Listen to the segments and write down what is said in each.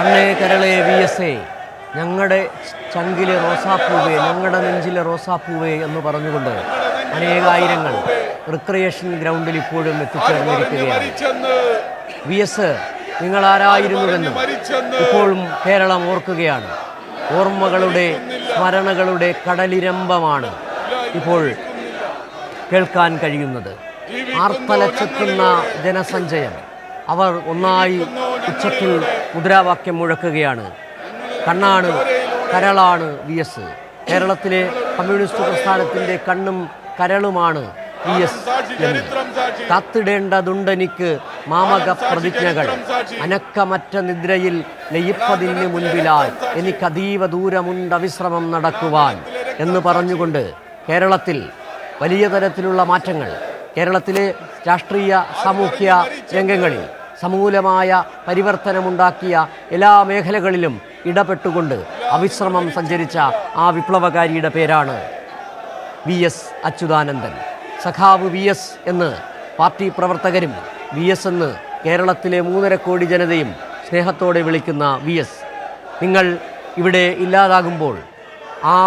കണ്ണേ കരളെ VSA, ഞങ്ങളുടെ ചങ്കിലെ റോസാപ്പൂവേ, ഞങ്ങളുടെ നെഞ്ചിലെ റോസാപ്പൂവേ എന്ന് പറഞ്ഞുകൊണ്ട് അനേകായിരങ്ങൾ റിക്രിയേഷൻ ഗ്രൗണ്ടിൽ ഇപ്പോഴും എത്തിച്ചേർന്നിരിക്കുകയാണ്. VS നിങ്ങളാരായിരുന്നുവെന്ന് ഇപ്പോഴും കേരളം ഓർക്കുകയാണ്. ഓർമ്മകളുടെ സ്മരണകളുടെ കടലിരമ്പമാണ് ഇപ്പോൾ കേൾക്കാൻ കഴിയുന്നത്. ആർത്തലച്ചെത്തുന്ന ജനസഞ്ചയം. അവർ ഒന്നായി ഉച്ചത്തിൽ മുദ്രാവാക്യം മുഴക്കുകയാണ്. കണ്ണാണ്, കരളാണ് VS. കേരളത്തിലെ കമ്മ്യൂണിസ്റ്റ് പ്രസ്ഥാനത്തിൻ്റെ കണ്ണും കരളുമാണ് VS എന്ന്. കാത്തിടേണ്ടതുണ്ടെനിക്ക് മാമക പ്രതിജ്ഞകൾ, അനക്കമറ്റ നിദ്രയിൽ ലയിപ്പതിന് മുൻപിലായി എനിക്കതീവ ദൂരമുണ്ട് അവിശ്രമം നടക്കുവാൻ എന്ന് പറഞ്ഞുകൊണ്ട് കേരളത്തിൽ വലിയ തരത്തിലുള്ള മാറ്റങ്ങൾ, കേരളത്തിലെ രാഷ്ട്രീയ സാമൂഹ്യ രംഗങ്ങളിൽ സമൂലമായ പരിവർത്തനമുണ്ടാക്കിയ എല്ലാ മേഖലകളിലും ഇടപെട്ടുകൊണ്ട് അവിശ്രമം സഞ്ചരിച്ച ആ വിപ്ലവകാരിയുടെ പേരാണ് VS അച്യുതാനന്ദൻ. സഖാവ് VS എന്ന് പാർട്ടി പ്രവർത്തകരും VS എന്ന് കേരളത്തിലെ 3.5 കോടി ജനതയും സ്നേഹത്തോടെ വിളിക്കുന്ന VS, നിങ്ങൾ ഇവിടെ ഇല്ലാതാകുമ്പോൾ ആ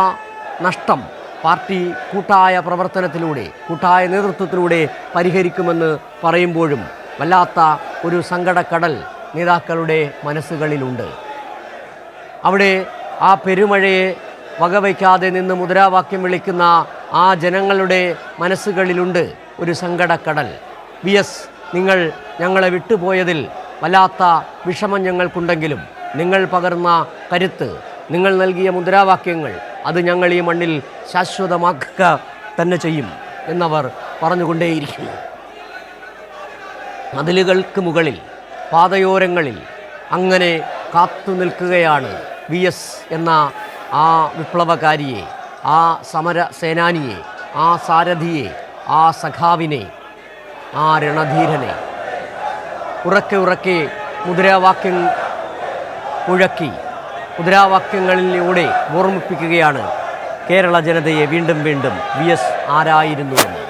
നഷ്ടം പാർട്ടി കൂട്ടായ പ്രവർത്തനത്തിലൂടെ, കൂട്ടായ നേതൃത്വത്തിലൂടെ പരിഹരിക്കുമെന്ന് പറയുമ്പോഴും വല്ലാത്ത ഒരു സങ്കടക്കടൽ നേതാക്കളുടെ മനസ്സുകളിലുണ്ട്. അവിടെ ആ പെരുമഴയെ വകവയ്ക്കാതെ നിന്ന് മുദ്രാവാക്യം വിളിക്കുന്ന ആ ജനങ്ങളുടെ മനസ്സുകളിലുണ്ട് ഒരു സങ്കടക്കടൽ. VS, നിങ്ങൾ ഞങ്ങളെ വിട്ടുപോയതിൽ വല്ലാത്ത വിഷമം ഞങ്ങൾക്കുണ്ടെങ്കിലും നിങ്ങൾ പകർന്ന കരുത്ത്, നിങ്ങൾ നൽകിയ മുദ്രാവാക്യങ്ങൾ, അത് ഞങ്ങൾ ഈ മണ്ണിൽ ശാശ്വതമാക്കുക തന്നെ ചെയ്യും എന്നവർ പറഞ്ഞുകൊണ്ടേയിരിക്കുന്നു. മതിലുകൾക്ക് മുകളിൽ, പാതയോരങ്ങളിൽ അങ്ങനെ കാത്തു നിൽക്കുകയാണ് VS എന്ന ആ വിപ്ലവകാരിയെ, ആ സമര സേനാനിയെ, ആ സാരഥിയെ, ആ സഖാവിനെ, ആ രണധീരനെ. ഉറക്കെ ഉറക്കെ മുദ്രാവാക്യം മുഴക്കി, മുദ്രാവാക്യങ്ങളിലൂടെ ഓർമ്മിപ്പിക്കുകയാണ് കേരള ജനതയെ വീണ്ടും വീണ്ടും VS ആരായിരുന്നുവെന്ന്.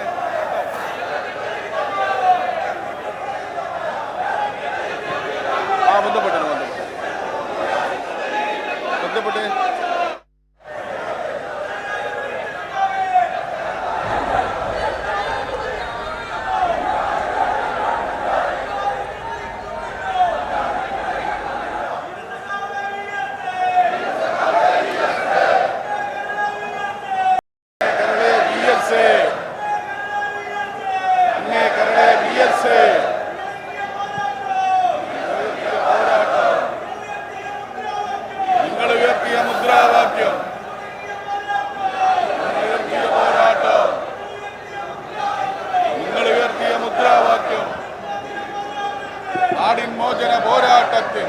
നാടിൻ മോചന പോരാട്ടത്തിൽ